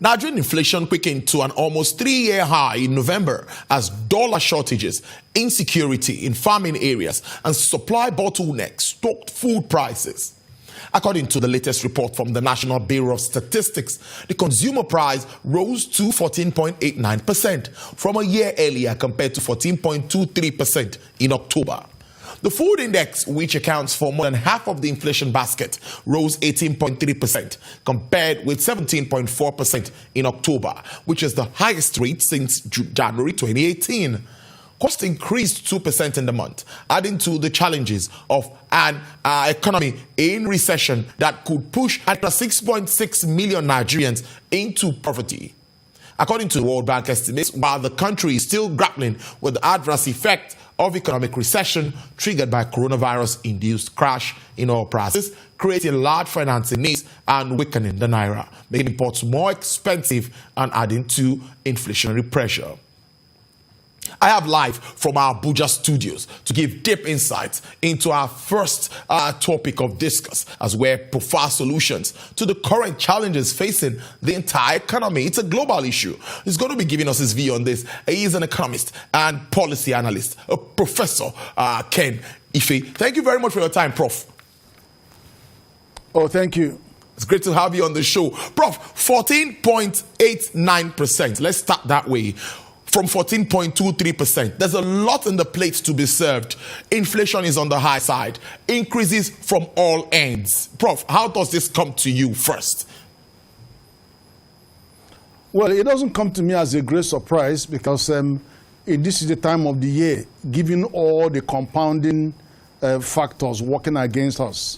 Nigerian inflation quickened to an almost 3-year high in November as dollar shortages, insecurity in farming areas, and supply bottlenecks stoked food prices. According to the latest report from the National Bureau of Statistics, the consumer price rose to 14.89% from a year earlier compared to 14.23% in October. The food index, which accounts for more than half of the inflation basket, rose 18.3% compared with 17.4% in October, which is the highest rate since January 2018. Cost increased 2% in the month, adding to the challenges of an economy in recession that could push at 6.6 million Nigerians into poverty. According to the World Bank estimates, while the country is still grappling with the adverse effect of economic recession triggered by coronavirus-induced crash in oil prices, creating large financing needs and weakening the naira, making imports more expensive and adding to inflationary pressure. I have live from our Abuja studios to give deep insights into our first topic of discuss, as we provide solutions to the current challenges facing the entire economy. It's a global issue. He's going to be giving us his view on this. He is an economist and policy analyst, Professor Ken IFE. Thank you very much for your time, Prof. Oh, thank you. It's great to have you on the show. Prof, 14.89%. Let's start that way. From 14.23%. There's a lot in the plate to be served. Inflation is on the high side. Increases from all ends. Prof, how does this come to you first? Well, it doesn't come to me as a great surprise because this is the time of the year, given all the compounding factors working against us.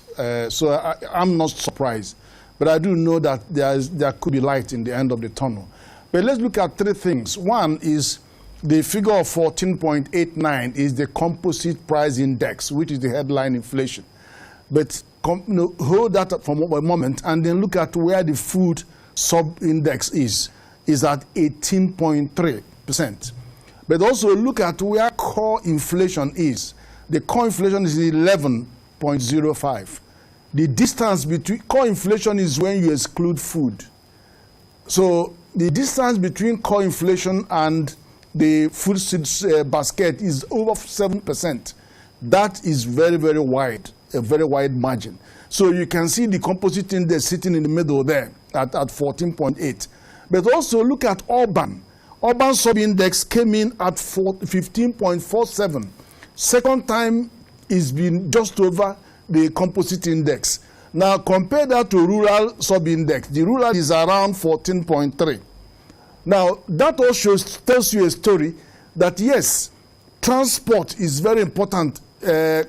So I'm not surprised. But I do know that there could be light in the end of the tunnel. But let's look at three things. One is the figure of 14.89 is the composite price index, which is the headline inflation. But hold that up for a moment and then look at where the food sub-index is at 18.3%. But also look at where core inflation is. The core inflation is 11.05. The distance between core inflation is when you exclude food. So the distance between core inflation and the food basket is over 7%. That is very, very wide, a very wide margin. So you can see the composite index sitting in the middle there at 14.8. But also look at urban. Urban sub-index came in at 15.47. Second time it's been just over the composite index. Now compare that to rural sub-index. The rural is around 14.3. Now that also tells you a story that yes, transport is very important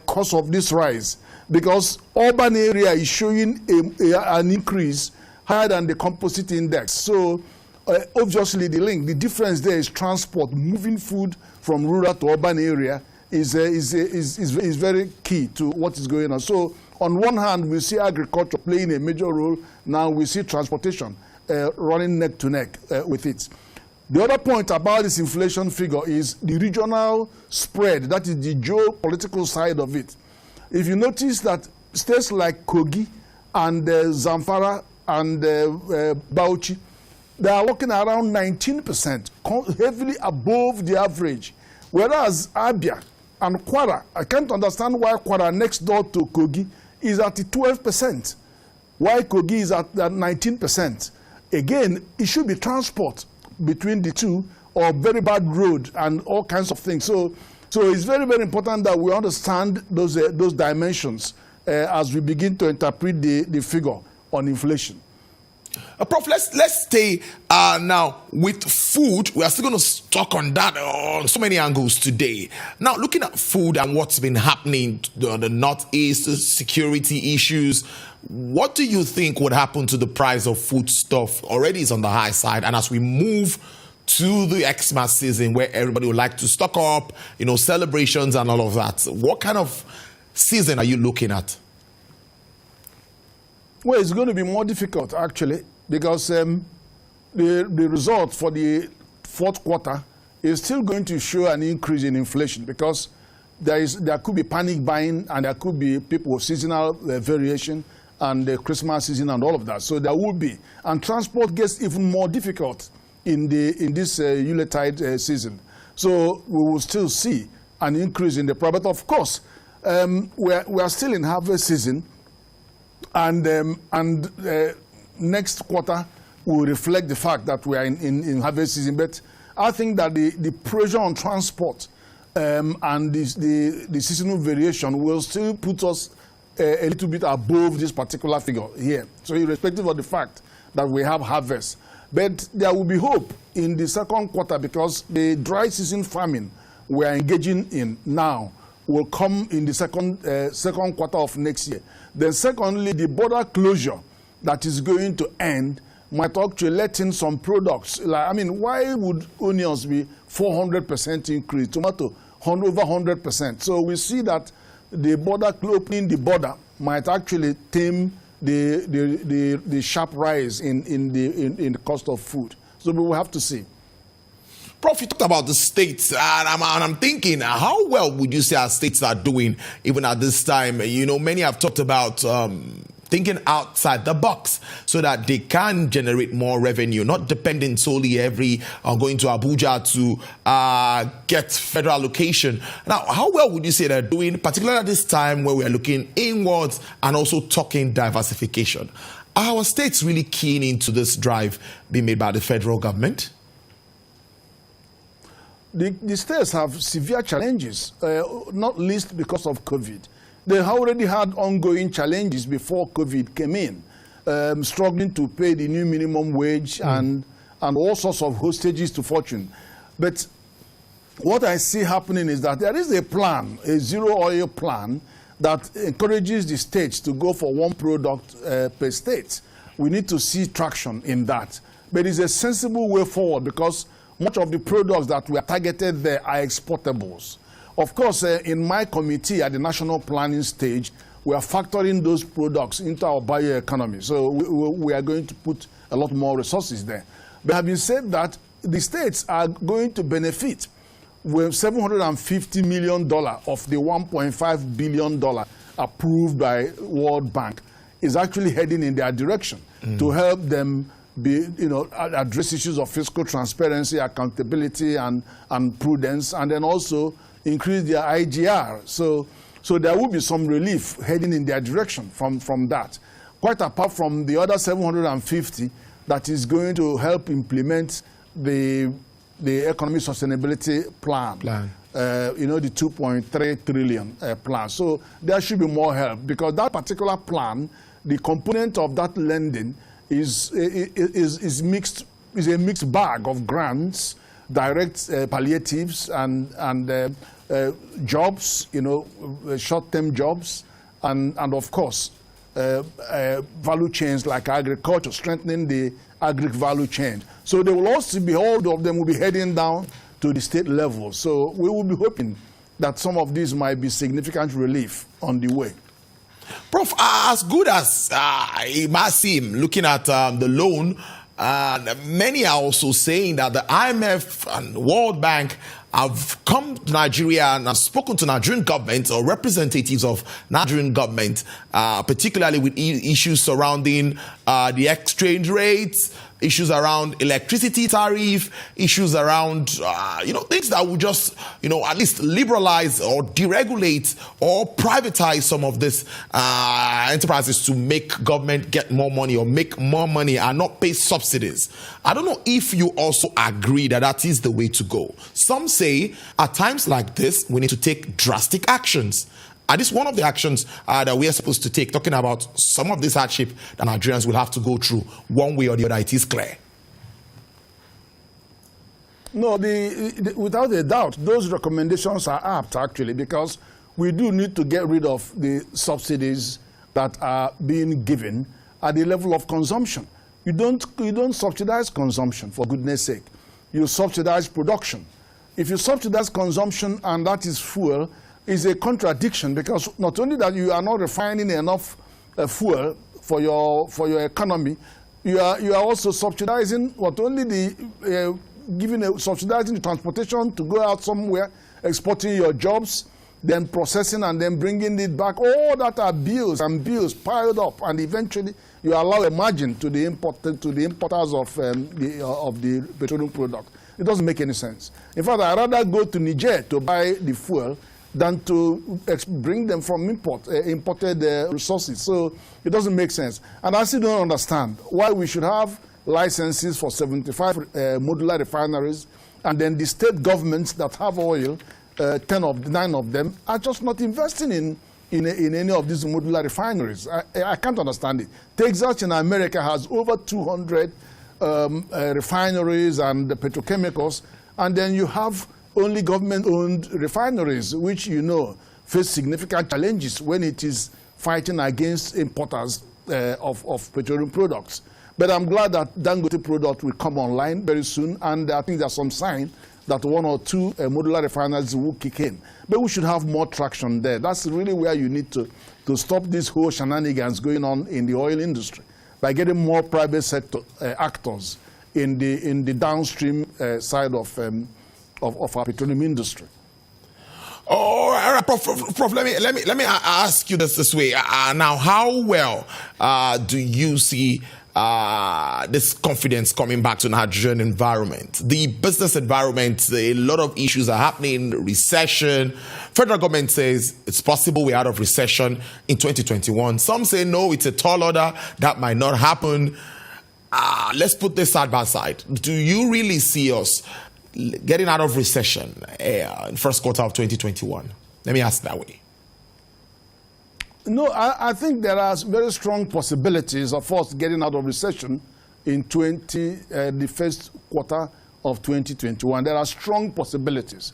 cause of this rise because urban area is showing an increase higher than the composite index. So obviously the difference there is transport, moving food from rural to urban area is very key to what is going on. So on one hand, we see agriculture playing a major role. Now we see transportation running neck to neck with it. The other point about this inflation figure is the regional spread. That is the geopolitical side of it. If you notice that states like Kogi and Zamfara and Bauchi, they are working around 19%, heavily above the average. Whereas Abia and Kwara, I can't understand why Kwara next door to Kogi is at 12%. Why Kogi is at 19%? Again, it should be transport between the two or very bad road and all kinds of things. So it's very, very important that we understand those dimensions as we begin to interpret the figure on inflation. Prof, let's stay now with food. We are still going to talk on that on so many angles today. Now, looking at food and what's been happening on the Northeast, security issues, what do you think would happen to the price of food stuff? Already is on the high side, and as we move to the Xmas season where everybody would like to stock up, celebrations and all of that, what kind of season are you looking at? Well, it's going to be more difficult, actually, because the result for the fourth quarter is still going to show an increase in inflation because there could be panic buying and there could be people with seasonal variation and the Christmas season and all of that. So there will be. And transport gets even more difficult in this Yuletide season. So we will still see an increase in the price. But of course, we are still in harvest season, and next quarter will reflect the fact that we are in harvest season. But I think that the pressure on transport and the seasonal variation will still put us a little bit above this particular figure here. So irrespective of the fact that we have harvest. But there will be hope in the second quarter, because the dry season farming we are engaging in now will come in the second quarter of next year. Then secondly, the border closure that is going to end might actually let in some products. Like, I mean, why would onions be 400% increase, tomato over 100%? So we see that the border opening the border might actually tame the sharp rise in the cost of food. So we will have to see. Prof, you talked about the states, and I'm thinking, how well would you say our states are doing even at this time? You know, many have talked about thinking outside the box so that they can generate more revenue, not depending solely going to Abuja to get federal allocation. Now, how well would you say they're doing, particularly at this time where we're looking inwards and also talking diversification? Are our states really keen into this drive being made by the federal government? The states have severe challenges, not least because of COVID. They already had ongoing challenges before COVID came in, struggling to pay the new minimum wage and all sorts of hostages to fortune. But what I see happening is that there is a plan, a zero oil plan, that encourages the states to go for one product per state. We need to see traction in that. But it's a sensible way forward, because much of the products that were targeted there are exportables. Of course, in my committee at the national planning stage, we are factoring those products into our bioeconomy. So we are going to put a lot more resources there. But having said that, the states are going to benefit with $750 million of the $1.5 billion approved by World Bank is actually heading in their direction to help them address issues of fiscal transparency, accountability, and prudence, and then also increase their IGR. So there will be some relief heading in their direction from that. Quite apart from the other 750 that is going to help implement the economic sustainability plan. The 2.3 trillion plan. So there should be more help, because that particular plan, the component of that lending is a mixed bag of grants, direct palliatives, and jobs, short-term jobs, and of course value chains like agriculture, strengthening the agri value chain. So they will also be, all of them will be heading down to the state level. So we will be hoping that some of these might be significant relief on the way. Prof, as good as it might seem, looking at the loan, many are also saying that the IMF and World Bank have come to Nigeria and have spoken to Nigerian government or representatives of Nigerian government, particularly with issues surrounding the exchange rates, issues around electricity tariff, issues around, things that would just, at least liberalize or deregulate or privatize some of these enterprises to make government get more money or make more money and not pay subsidies. I don't know if you also agree that that is the way to go. Some say at times like this, we need to take drastic actions. And this is one of the actions that we are supposed to take, talking about some of this hardship that Nigerians will have to go through one way or the other. It is clear. No, without a doubt, those recommendations are apt, actually, because we do need to get rid of the subsidies that are being given at the level of consumption. You don't subsidize consumption, for goodness sake. You subsidize production. If you subsidize consumption and that is fuel, is a contradiction, because not only that you are not refining enough fuel for your economy, you are also subsidizing not only subsidizing the transportation to go out somewhere, exporting your jobs, then processing, and then bringing it back. All that are bills and bills piled up, and eventually you allow a margin to the importers of the petroleum product. It doesn't make any sense. In fact, I'd rather go to Niger to buy the fuel than to bring them from imported resources. So it doesn't make sense. And I still don't understand why we should have licenses for 75 modular refineries, and then the state governments that have oil, 9 of them, are just not investing in any of these modular refineries. I can't understand it. Texas in America has over 200 refineries and petrochemicals, and then you have only government-owned refineries, which face significant challenges when it is fighting against importers of petroleum products. But I'm glad that Dangote product will come online very soon, and I think there's some sign that 1 or 2 modular refineries will kick in. But we should have more traction there. That's really where you need to stop this whole shenanigans going on in the oil industry, by getting more private sector actors in the downstream side of our petroleum industry. All right, Prof, let me ask you this way. Now, how well do you see this confidence coming back to Nigerian environment? The business environment, a lot of issues are happening, recession. Federal government says it's possible we're out of recession in 2021. Some say no, it's a tall order, that might not happen. Let's put this side by side. Do you really see us getting out of recession in first quarter of 2021? Let me ask that way. No, I think there are very strong possibilities of us getting out of recession in the first quarter of 2021. There are strong possibilities.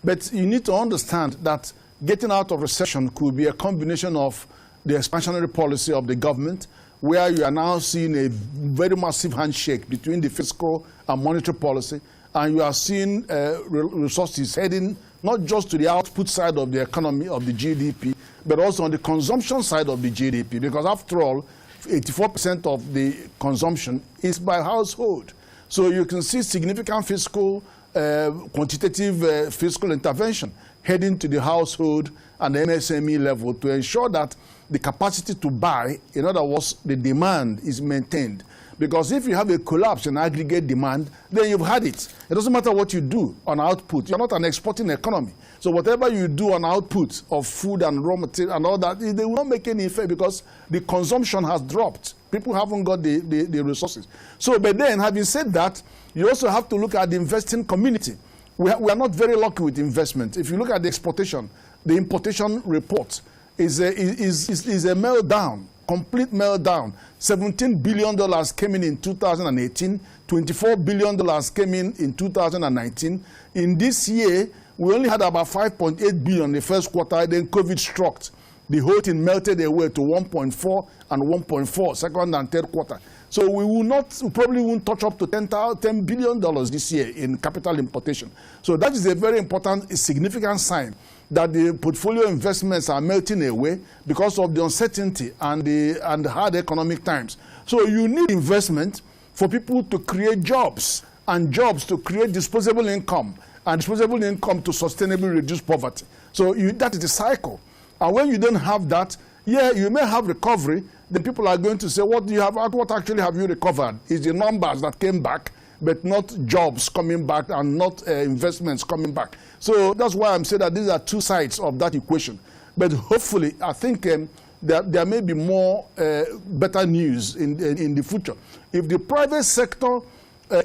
But you need to understand that getting out of recession could be a combination of the expansionary policy of the government, where you are now seeing a very massive handshake between the fiscal and monetary policy, and you are seeing resources heading not just to the output side of the economy, of the GDP, but also on the consumption side of the GDP, because after all, 84% of the consumption is by household. So you can see significant fiscal, quantitative fiscal intervention heading to the household and the MSME level to ensure that the capacity to buy, in other words, the demand is maintained. Because if you have a collapse in aggregate demand, then you've had it. It doesn't matter what you do on output. You're not an exporting economy. So whatever you do on output of food and raw material and all that, they will not make any effect because the consumption has dropped. People haven't got the resources. So, but then, having said that, you also have to look at the investing community. We are not very lucky with investment. If you look at the exportation, the importation report is a meltdown. Complete meltdown. $17 billion came in 2018. $24 billion came in 2019. In this year, we only had about 5.8 billion in the first quarter. Then COVID struck. The whole thing melted away to 1.4 and 1.4, second and third quarter. So we probably won't touch up to $10 billion this year in capital importation. So that is a very important, significant sign that the portfolio investments are melting away because of the uncertainty and the hard economic times. So you need investment for people to create jobs, and jobs to create disposable income, and disposable income to sustainably reduce poverty. So that is the cycle. And when you don't have that, yeah, you may have recovery. Then people are going to say, what do you have? What actually have you recovered? Is the numbers that came back, but not jobs coming back and not investments coming back. So that's why I'm saying that these are two sides of that equation. But hopefully, I think there may be more better news in the future. If the private sector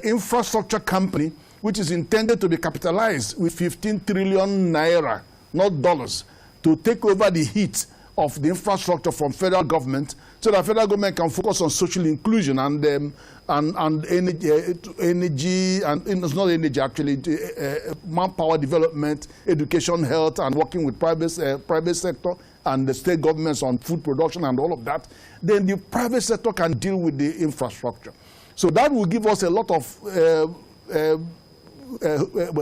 infrastructure company, which is intended to be capitalized with 15 trillion naira, not dollars, to take over the heat of the infrastructure from federal government, so that federal government can focus on social inclusion and energy, and it's not energy actually, manpower development, education, health, and working with private sector and the state governments on food production and all of that, then the private sector can deal with the infrastructure. So that will give us a lot of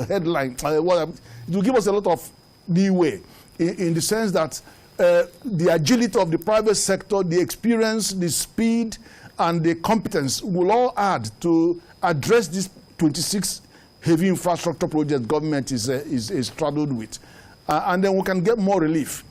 headline. It will give us a lot of leeway in the sense that the agility of the private sector, the experience, the speed, and the competence will all add to address these 26 heavy infrastructure projects government is straddled with. and then we can get more relief.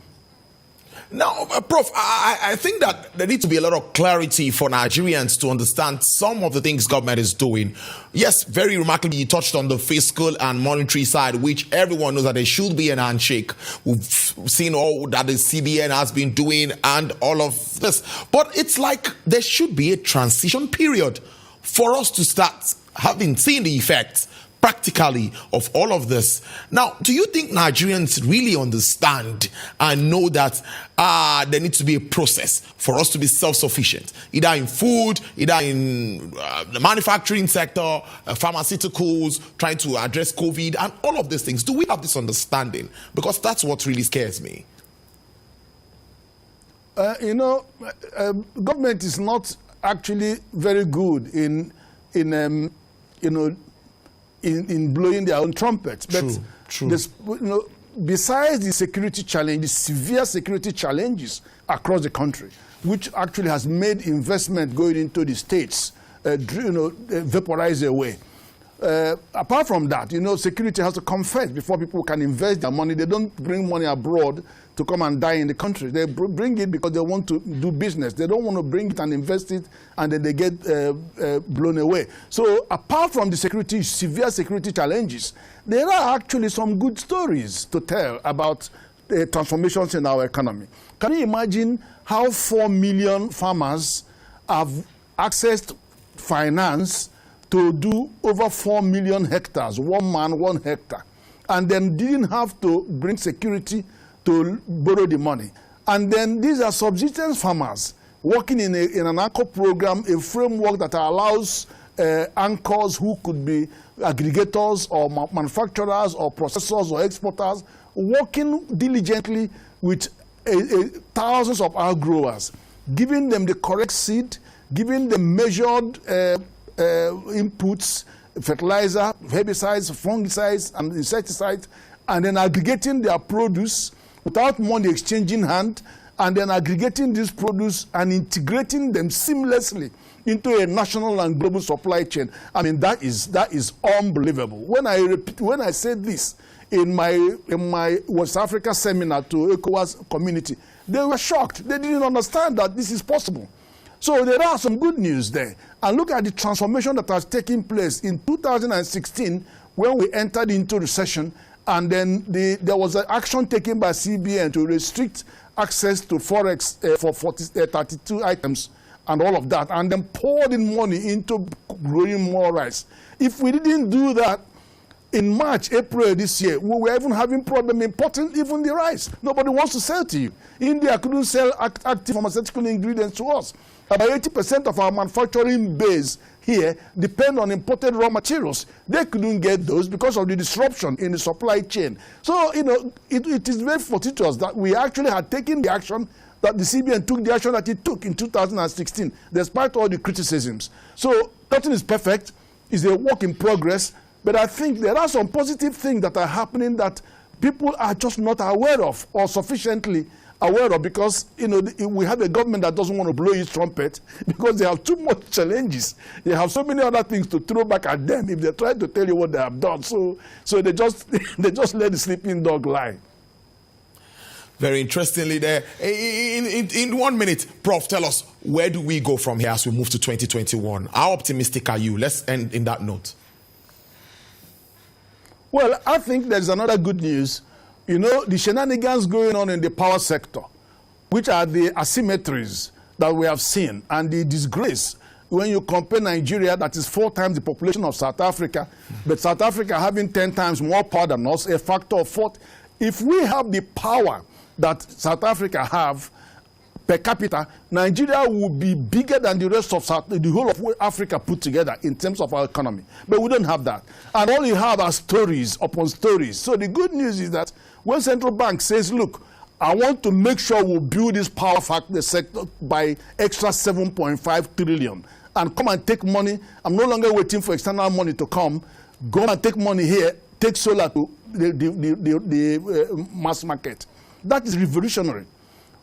Now, Prof, I think that there needs to be a lot of clarity for Nigerians to understand some of the things government is doing. Yes, very remarkably, you touched on the fiscal and monetary side, which everyone knows that there should be an handshake. We've seen all that the CBN has been doing and all of this. But it's like there should be a transition period for us to start having seen the effects practically of all of this. Now, do you think Nigerians really understand and know that there needs to be a process for us to be self-sufficient, either in food, either in the manufacturing sector, pharmaceuticals, trying to address COVID and all of these things? Do we have this understanding? Because that's what really scares me. Government is not actually very good in blowing their own trumpets. But True. This, besides the security challenge, the severe security challenges across the country, which actually has made investment going into the states vaporize away. Apart from that, security has to come first before people can invest their money. They don't bring money abroad to come and die in the country. They bring it because they want to do business. They don't want to bring it and invest it and then they get blown away. So apart from the severe security challenges, there are actually some good stories to tell about transformations in our economy. Can you imagine how 4 million farmers have accessed finance to do over 4 million hectares, 1 man, 1 hectare, and then didn't have to bring security to borrow the money. And then these are subsistence farmers working in an anchor program, a framework that allows anchors who could be aggregators or manufacturers or processors or exporters, working diligently with thousands of our growers, giving them the correct seed, giving them measured inputs, fertilizer, herbicides, fungicides, and insecticides, and then aggregating their produce without money exchanging hand, and then aggregating this produce and integrating them seamlessly into a national and global supply chain. I mean, that is unbelievable. When I said this in my West Africa seminar to ECOWAS community, they were shocked. They didn't understand that this is possible. So there are some good news there. And look at the transformation that has taken place in 2016 when we entered into recession, and then there was an action taken by CBN to restrict access to Forex for 32 items and all of that, and then poured in money into growing more rice. If we didn't do that in March, April this year, we were even having problem importing even the rice. Nobody wants to sell to you. India couldn't sell active pharmaceutical ingredients to us. About 80% of our manufacturing base here depend on imported raw materials. They couldn't get those because of the disruption in the supply chain. So, it is very fortuitous that we actually had taken the action, that the CBN took the action that it took in 2016, despite all the criticisms. So, nothing is perfect. It's a work in progress. But I think there are some positive things that are happening that people are just not aware of or sufficiently aware of, because we have a government that doesn't want to blow its trumpet because they have too much challenges. They have so many other things to throw back at them if they try to tell you what they have done. So they just let the sleeping dog lie. Very interestingly there. In 1 minute, Prof, tell us, where do we go from here as we move to 2021? How optimistic are you? Let's end in that note. Well, I think there's another good news. The shenanigans going on in the power sector, which are the asymmetries that we have seen, and the disgrace when you compare Nigeria, that is 4 times the population of South Africa, but South Africa having 10 times more power than us, a factor of 4. If we have the power that South Africa have per capita, Nigeria would be bigger than the rest of the whole of Africa put together in terms of our economy. But we don't have that. And all you have are stories upon stories. So the good news is that when central bank says, look, I want to make sure we build this power factor sector by extra 7.5 trillion and come and take money. I'm no longer waiting for external money to come. Go and take money here, take solar to the mass market. That is revolutionary.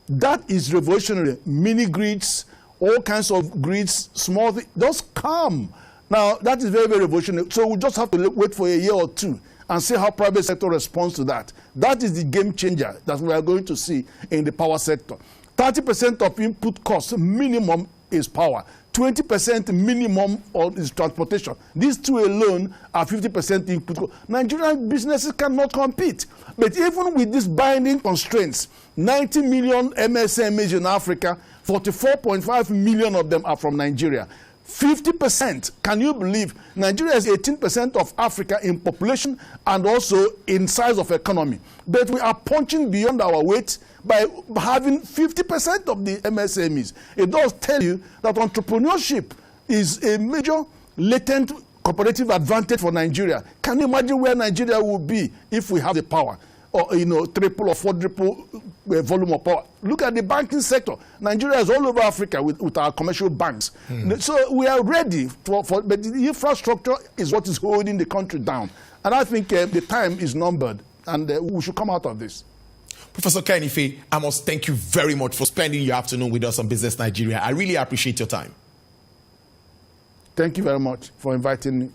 That is revolutionary. Mini grids, all kinds of grids, small, just come. Now, that is very, very revolutionary. So we just have to wait for a year or two, and see how private sector responds to that. That is the game changer that we are going to see in the power sector. 30% of input costs minimum is power. 20% minimum is transportation. These two alone are 50% input. Nigerian businesses cannot compete. But even with these binding constraints, 90 million MSMEs in Africa, 44.5 million of them are from Nigeria. 50%, can you believe? Nigeria is 18% of Africa in population and also in size of economy. But we are punching beyond our weight by having 50% of the MSMEs. It does tell you that entrepreneurship is a major latent competitive advantage for Nigeria. Can you imagine where Nigeria will be if we have the power? Or, triple or quadruple volume of power. Look at the banking sector. Nigeria is all over Africa with our commercial banks. So we are ready but the infrastructure is what is holding the country down. And I think the time is numbered, and we should come out of this. Professor Ken Ife, I must thank you very much for spending your afternoon with us on Business Nigeria. I really appreciate your time. Thank you very much for inviting me.